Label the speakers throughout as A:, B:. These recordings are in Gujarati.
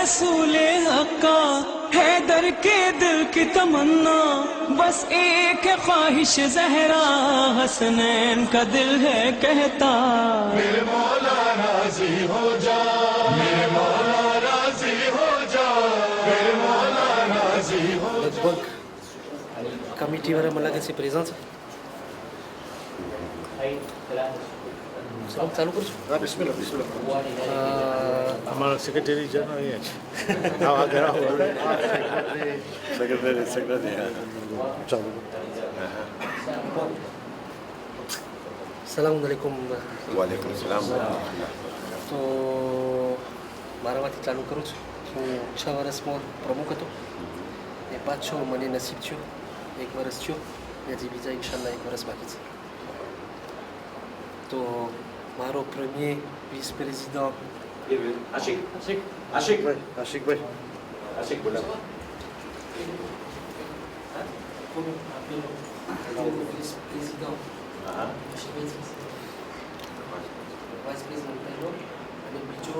A: रसूले हक्का हैदर के दिल की तमन्ना बस एक है ख्वाहिश जहरा हसनैन का दिल है कहता
B: मेरे मौला राजी हो जा मेरे मौला राजी हो जा मेरे मौला राजी हो जा
C: कमिटी वाला मला कैसी प्रेजेंस ચાલુ કરું છું
D: હા બિસ્મિલ્લાહ બિસ્મિલ્લાહ
E: અમારા સેક્રેટરી જનરલ અહીંયા છે આગળ આવો
D: સેક્રેટરી
E: ચાલો
C: સલામ અલૈકુમ
D: વાલેકુમ સલામ
C: તો મારામાંથી ચાલુ કરું છું હું 6 વર્ષમાં પ્રમુખ હતો એ પાછો મને નસીબ થયો 1 વર્ષ થયો હજી બીજા ઇન્શાલ્લાહ 1 વર્ષ બાકી છે તો મારો પ્રીમિયર વિસ પ્રેસિડન્ટ
D: આશિક બોલા
C: વિસ પ્રેસિડન્ટ વાઇસ પ્રેસિડન્ટ પહેલો અને બીજો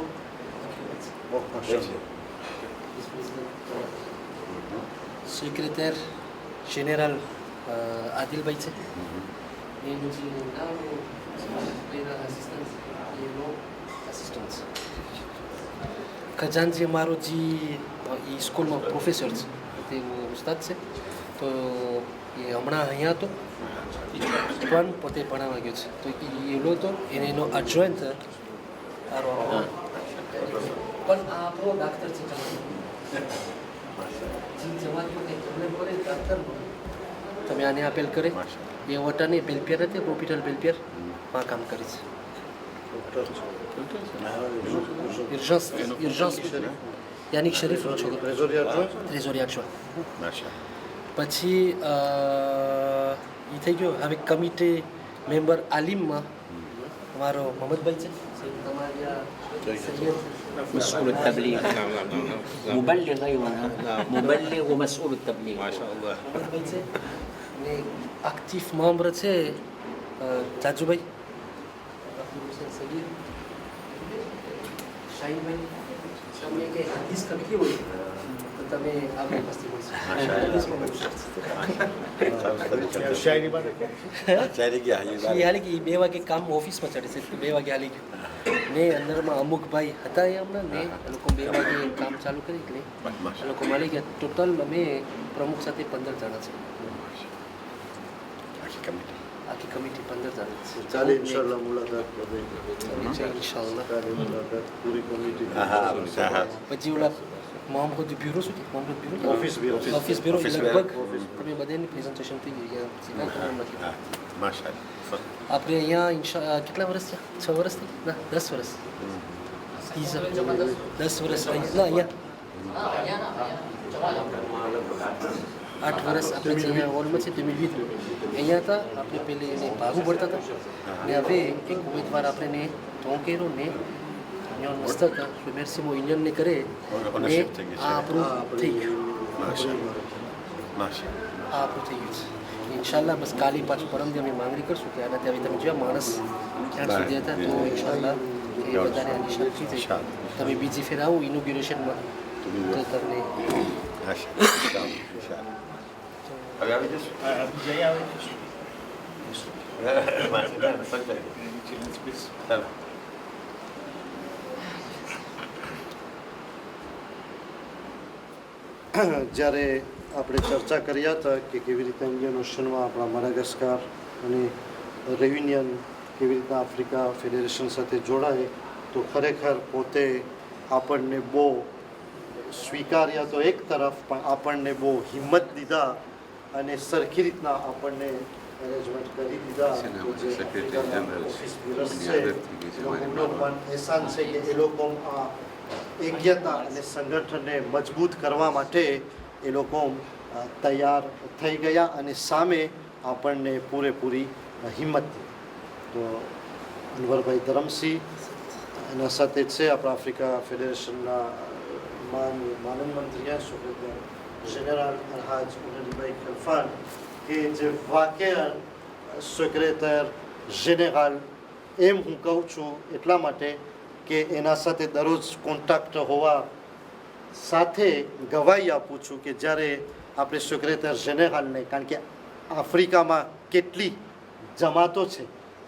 C: સેક્રેટર જનરલ આદિલભાઈ છે એનું જે નામ પેલા આસિસ્ટન્ટ એનો આસિસ્ટન્ટ ખજાનજી મારો જે એ સ્કૂલમાં પ્રોફેસર છે તે ઉસ્તાદ છે તો એ હમણાં અહીંયા હતો પણ પોતે ભણાવવા ગયો છે તો એ એલો હતો એને એનો અજોઈન્ટ પણ આ આપણો ડાક્ટર છે તમે આને આપેલ કરે એ વટાની બેલપિયર હતી હોસ્પિટલ બેલપિયર માં કામ કરે છે ઇર્જન્સ યાનિક શરીફનો છોકરો ટ્રેઝોરિયા છો પછી એ થઈ ગયો હવે કમિટી મેમ્બર આલિમમાં અમારો મોહમ્મદભાઈ છે
F: مسؤول التبليغ مبلغ ايوه مبلغ ومسؤول التبليغ ما شاء الله
C: ને એક્ટિવ મેમ્બર છે જાજુભાઈ શાહીનભાઈ તમે કે હદીસ કમિટી હોય તો તમે આગળ ઉપસ્થિત હોય
E: શાયરી બાદ
D: ચારી ગયા
C: એ હાલી ગઈ 2 વાગે કામ ઓફિસમાં ચડે છે 2 વાગે હાલી ગયું ને અંદરમાં અમુક ભાઈ હતા હમણાં ને એ લોકો 2 વાગે કામ ચાલુ કરી એટલે એ લોકો મળી ગયા ટોટલ અમે પ્રમુખ સાથે 15 જણા છે આખી કમિટી 15 જણા છે
D: ચાલે ઇન્શાલ્લાહ મુલાકાત
C: ઇન્શાલ્લાહ
D: મુલાકાત પૂરી કમિટી
C: પછી ઓલા મોહમ્મદ બ્યુરો શું છે મોહમ્મદ બ્યુરો ઓફિસ બ્યુરો લગભગ તમે બધાની પ્રેઝન્ટેશન થઈ ગઈ
D: માશાઅલ્લાહ
C: આપણે અહીંયા કેટલા વર્ષ થયા 6 વર્ષ થઈ ના 10 વર્ષ 10 વર્ષ થઈ ના અહીંયા 8 વર્ષ આપણે જે અહીંયા હોલમાં છે 2020 અહીંયા હતા આપણે પહેલે એને ભાગું પડતા હતા ને હવે એક ઉમેદવાર આપણે ધોંકેરો ને અહીંયા મસ્ત હતા મેરસીમો ઇન્ડિયનને કરે ને આ આપણું થઈ ગયું આ આપણું થઈ ગયું છે ઇન્શાલ્લાહ બસ કાલે પાછું પરમદી અમે માંગણી કરશું કે આનાથી હવે તમે જોયા માણસ ક્યાં સુધી હતા તો ઇન્શાલ્લાહ એ બધાને આની શક્તિ થઈ તમે બીજી ફેર આવો ઇનોગ્યુરેશનમાં તો તમને
D: હવે આવી જશું
E: જઈ આવે
G: જ્યારે આપણે ચર્ચા કર્યા હતા કે કેવી રીતે ઇન્ડિયન ઓશનમાં આપણા મડાગાસ્કાર અને રેયુનિયન કેવી રીતના આફ્રિકા ફેડરેશન સાથે જોડાય તો ખરેખર પોતે આપણને બહુ સ્વીકાર્યા તો એક તરફ પણ આપણને બહુ હિંમત દીધા અને સરખી રીતના આપણને એરેન્જમેન્ટ કરી દીધા ઓફિસ બ્યુરો છે એહસાન છે કે એ લોકો આ એકતા અને સંગઠનને મજબૂત કરવા માટે એ લોકો તૈયાર થઈ ગયા અને સામે આપણને પૂરેપૂરી હિંમત તો અનવરભાઈ ધરમસિંહ એના સાથે છે આપણા આફ્રિકા ફેડરેશનના માનન મંત્રી સેક્રેટરી જનરલ અલહાજ ઉનડીભાઈ ખલફાન કે જે વાકેર સેક્રેટર જનરલ એમ હું કહું છું એટલા માટે કે એના સાથે દરરોજ કોન્ટેક્ટ હોવા સાથે ગવાહી આપું છું કે જ્યારે આપણે સેક્રેટરી જનરલને, કારણ કે આફ્રિકામાં કેટલી જમાતો છે,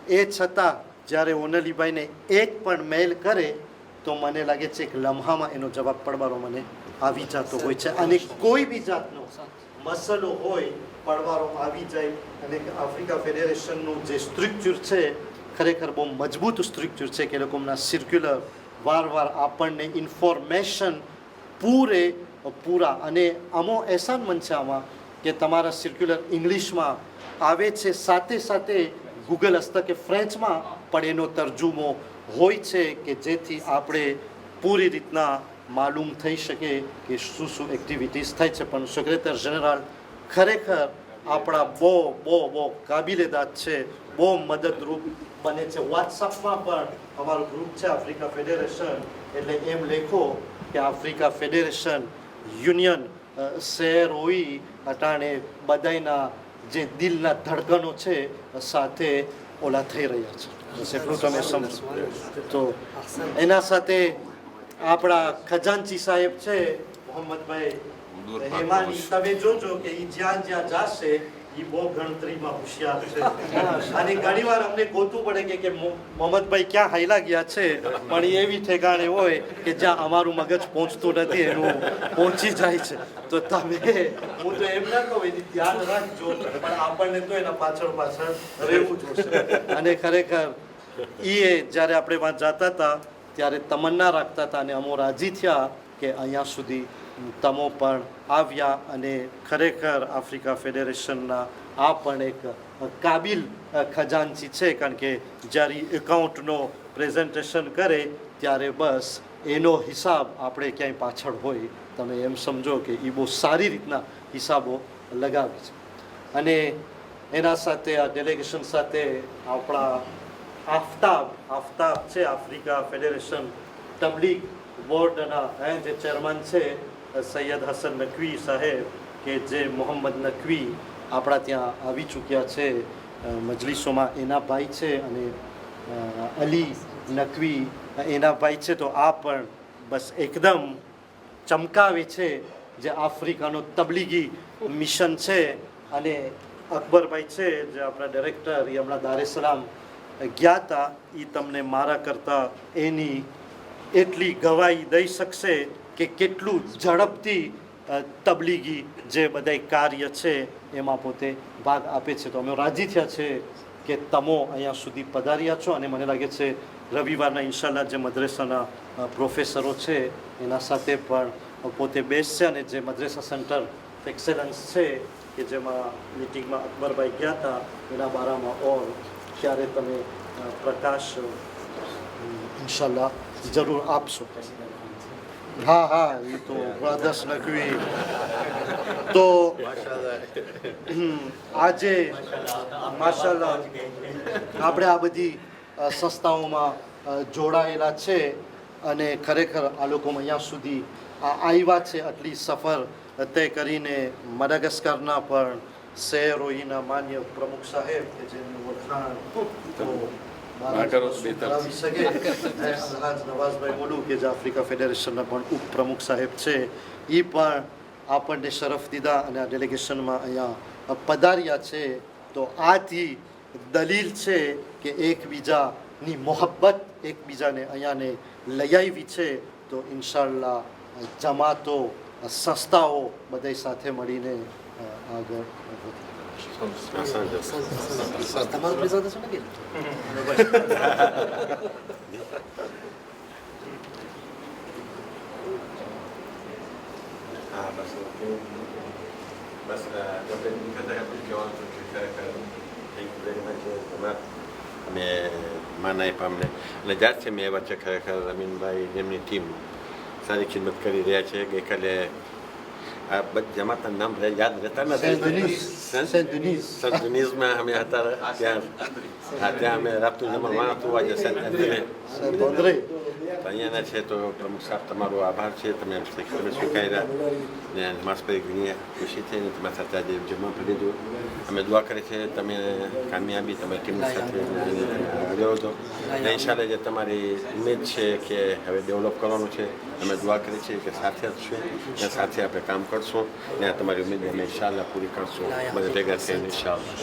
G: એ છતાં જ્યારે ઓનલીભાઈને એક પણ મેલ કરે તો મને લાગે છે એક લમ્હામાં એનો જવાબ પડવાનો મને આવી જતો હોય છે. અને કોઈ બી જાતનો મસલો હોય પડવાનો આવી જાય. અને આફ્રિકા ફેડરેશનનું જે સ્ટ્રક્ચર છે ખરેખર બહુ મજબૂત સ્ટ્રક્ચર છે કે એ લોકોના સર્ક્યુલર વારવાર આપણને ઇન્ફોર્મેશન પૂરા અને આમો એહસાનમંદ છે આમાં કે તમારા સર્ક્યુલર ઇંગ્લિશમાં આવે છે, સાથે સાથે ગૂગલ હસ્તકે ફ્રેન્ચમાં પણ એનો તર્જુમો હોય છે કે જેથી આપણે પૂરી રીતના માલુમ થઈ શકે કે શું શું એક્ટિવિટીઝ થાય છે. પણ સેક્રેટરી જનરલ ખરેખર આપણા બહુ કાબિલેદાદ છે, બહુ મદદરૂપ બને છે. વોટ્સઅપમાં પણ અમારું ગ્રુપ છે આફ્રિકા ફેડરેશન, એટલે એમ લખો કે આફ્રિકા ફેડરેશન યુનિયન શહેર હોય અટાણે બધાના જે દિલના ધડકનો છે સાથે ઓલા થઈ રહ્યા છે. બસ એટલું તમે સમજો. તો એના સાથે આપણા ખજાનચી સાહેબ છે મોહમ્મદભાઈ હેમાની, તમે જોજો કે એ જ્યાં જાશે એ બહુ ગણતરીમાં હોશિયાર છે. અને ઘણીવાર અમને ગોતવું પડે કે મોહમ્મદભાઈ ક્યાં હાઈલા ગયા છે, પણ એ એવી ઠેકાણે હોય કે જ્યાં અમારું મગજ પહોંચતું નથી એનું પહોંચી જાય છે. તો તમે, હું તો એમ ના કહું એની ધ્યાન રાખજો, પણ આપણને તો એના પાછળ રહેવું જોશે. અને ખરેખર એ જ્યારે આપણે વાં જતા હતા ત્યારે તમન્ના રાખતા હતા અને અમો રાજી થયા કે અહીંયા સુધી તમો પણ આવ્યા. અને ખરેખર આફ્રિકા ફેડરેશનના આ પણ એક કાબિલ ખજાનચી છે, કારણ કે જ્યારે એકાઉન્ટનો પ્રેઝન્ટેશન કરે ત્યારે બસ એનો હિસાબ આપણે ક્યાંય પાછળ હોય તમે એમ સમજો કે એ બહુ સારી રીતના હિસાબો લગાવે છે. અને એના સાથે આ ડેલિગેશન સાથે આપણા આફતાબ છે આફ્રિકા ફેડરેશન તબલીગ બોર્ડના જે ચેરમેન છે સૈયદ હસન નકવી સાહેબ, કે જે મોહમ્મદ નકવી આપણા ત્યાં આવી ચૂક્યા છે મજલિસોમાં, એના ભાઈ છે. અને અલી નકવી એના ભાઈ છે. તો આ પણ બસ એકદમ ચમકાવે છે જે આફ્રિકાનો તબલીગી મિશન છે. અને અકબરભાઈ છે જે આપણા ડાયરેક્ટર, એ હમણાં દારેસલામ ગયા હતા, એ તમને મારા કરતાં એની એટલી ગવાહી દઈ શકશે કે કેટલું ઝડપથી તબલીગી જે બધા કાર્ય છે એમાં પોતે ભાગ આપે છે. તો અમે રાજી થયા છે કે તમો અહીંયા સુધી પધાર્યા છો. અને મને લાગે છે રવિવારના ઇન્શાલ્લાહ જે મદ્રેસાના પ્રોફેસરો છે એના સાથે પણ પોતે બેસશે. અને જે મદ્રેસા સેન્ટર એક્સેલન્સ છે કે જેમાં મિટિંગમાં અકબરભાઈ ગયા હતા એના બારામાં ઓર ત્યારે તમે પ્રકાશ ઇન્શાલ્લાહ જરૂર આપશો. હા એ તો દ્વાદશ નકવી. તો આજે માશાલ્લાહ આપણે આ બધી સંસ્થાઓમાં જોડાયેલા છે અને ખરેખર આ લોકો અહીંયા સુધી આવ્યા છે. આટલી સફર તય કરીને મડાગાસ્કરના પણ શહેરોના માન્ય પ્રમુખ સાહેબ કે જેમનું વખાણ નવાઝભાઈ મોડું કે જે આફ્રિકા ફેડરેશનના પણ ઉપપ્રમુખ સાહેબ છે, એ પણ આપણને શરફ દીધા અને આ ડેલિગેશનમાં અહીંયા પધાર્યા છે. તો આથી દલીલ છે કે એકબીજાની મોહબ્બત એકબીજાને અહીંયાને લઈ આવી છે. તો ઇન્શાલ્લાહ જમાતો સંસ્થાઓ બધા સાથે મળીને આગળ
C: તમારું પ્રેઝન્ટેશન નથી
D: બસ આપણે અમે માન આપ્યા અમને અને જ્યારથી મેં એવા છે ખરેખર રમીનભાઈ એમની ટીમ સારી ખિદમત કરી રહ્યા છે. ગઈકાલે આ જમાતના નામ યાદ રહેતા નથી. સેન્ટ ડુનીઝમાં અમે હતા ત્યાં અમે રાતનું જમવાનું હતું આજે સેન્ટ એન્થની. અહીંયાના છે તો પ્રમુખ સાહેબ તમારો આભાર છે, તમે સ્વીકાર્યા ને નમાઝ પઢી ઘણી ખુશી થઈને તમારી સાથે આજે જમવા પડી લીધું. અમે દુઆ કરી છે તમે કામયાબી તમારી ટીમની સાથે રહ્યો હતો ને ઇન્શાલ્લાહ જે તમારી ઉમેદ છે કે હવે ડેવલપ કરવાનું છે, અમે દુઆ કરી છે કે સાથે જ છે ને સાથે આપણે કામ કરશું ને તમારી ઉમેદ અમે ઇન્શાલ્લાહ પૂરી કરશું બધા ભેગા થઈને ઇન્શાલ્લાહ.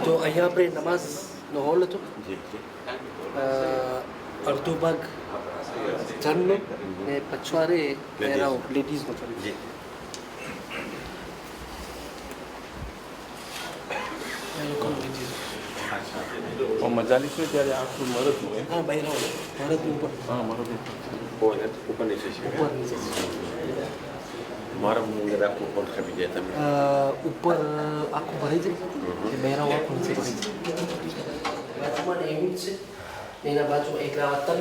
C: તો અહીંયા આપણે નમાઝનો હોલ હતો,
D: જી જી
C: અડધો ભાગ જનનો ને પછવારે પહેરાવ લેડીઝનો હતો.
D: જી
E: મજાલીસ હોય ત્યારે આખું મરદનું હોય.
C: હા બહેરાવ ભારતનું ઉપર
E: હા મરદ
D: ઉપર નીચે છે
C: ઉપર નીચે
D: મારા અંદર આખું પણ ખપી જાય તમે
C: ઉપર આખું ભરાઈ જાય કે બહેરાવ આખું નીચે ભરાઈ જાય. બાજુમાં એવું જ છે ને એના બાજુ એક તન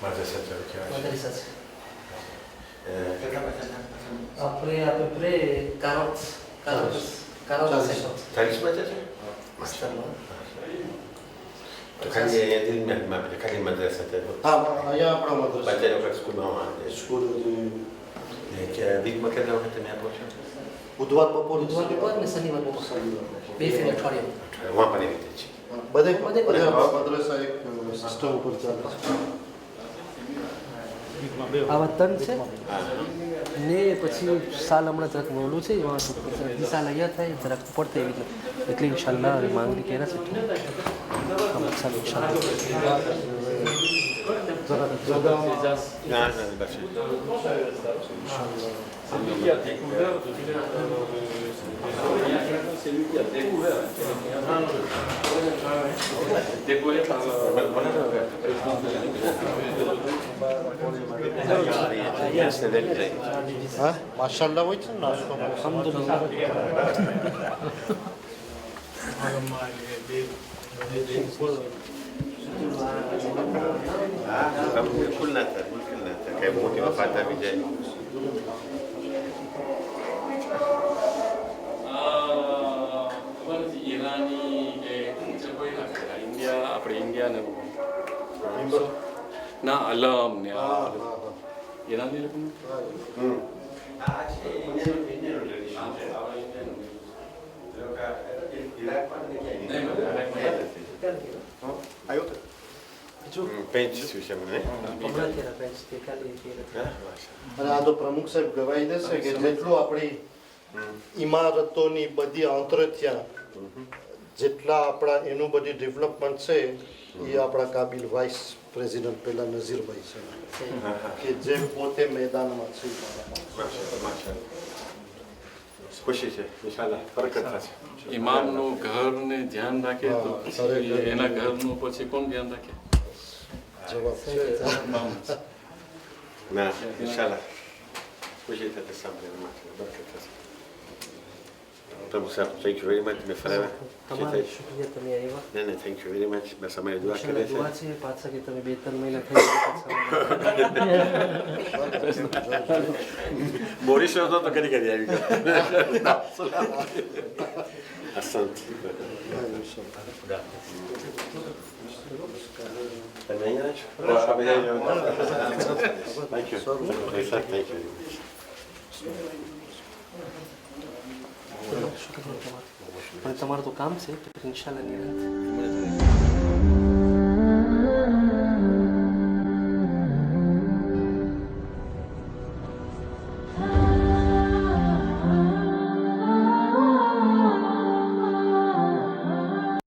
D: મારે સચર કહેવાય
C: વધારે સાથે આપણે પ્રે કારોટ
D: ચાલીસ બચે છે તો ખાલી અહીંયા દિલમાં ખાલી મદ્રાસા છે
G: હા અહીંયા આપણા મદ્રસા
D: બચ્ચા વખત સ્કૂલમાં
G: સ્કૂલ
D: કે વીકમાં કેટલા વખત તમે આપો છો
G: બુધવાર બપોર
C: બુધવાર બપોર ને શનિવાર બપોર બે ફેર અઠવાડિયામાં.
D: વहाँ પણ એવી રીતે છે
G: બધે
C: બધે
G: મદ્રસા એક સિસ્ટમ ઉપર ચાલે છે.
C: આવા તન છે ને પછી સાલ હમણાં જરાક મોલું છે એમાં સાલ અહીંયા થાય જરાક ઉપર થાય એવી રીતે એટલે ઇન્શાલ્લાહ માંગણી કે ના સેટ સાલ ઇન્શાલ્લાહ
D: ના ના બસ
G: હા માશાલ્લાહ હોય છે ને નાસ્તો
C: અલ્હમ્દુલિલ્લાહ.
D: બિલકુલ ના થાય કઈ મોટી વફાત આવી જાય
H: ઈરાની કે કોઈ ઇન્ડિયા આપણે ઇન્ડિયાને ના અલમ ને ઈરાની લોકોનું
D: પેન્ટ વિશે મને
C: હમણાં તેરા પેચ તે ખાલી
G: અને આ તો પ્રમુખ સાહેબ ગવાઈ દેશે કે જેટલું આપણી ઇમારતોની બધી આંતરથ્યા જેટલા આપણા એનું બધી ડેવલપમેન્ટ છે એ આપણા કાબિલ વાઇસ પ્રેસિડેન્ટ પેલા નઝીરભાઈ છે કે જે પોતે મેદાનમાં છે.
D: ખુશી છે ઇન્શાલ્લાહ બરકત થશે.
H: ઇમામનું ઘરને ધ્યાન રાખે તો પછી એના ઘરનું પછી કોણ ધ્યાન રાખે?
G: જવાબ છે
D: ના ઇન્શાલ્લાહ ખુશી થશે સાંભળીને બરકત થશે. પ્રભુ સાહેબ થેન્ક યુ વેરી મચ મેં ફરાવ્યા
C: તમારો શુક્રિયા તમે આવ્યા.
D: નહીં નહીં થેન્ક યુ વેરી મચ બસ અમારી દુઆ કરે છે
C: દુઆ છે પાછા કે તમે 2-3 મહિના થઈ
D: બોરિસ હતો તો કરી આવી ગયો અસંત તમે અહીંયા છો થેન્ક યુ થેન્ક યુ
C: પણ તમારું તો કામ છે ઇન્શાલ્લાહ નિરંતર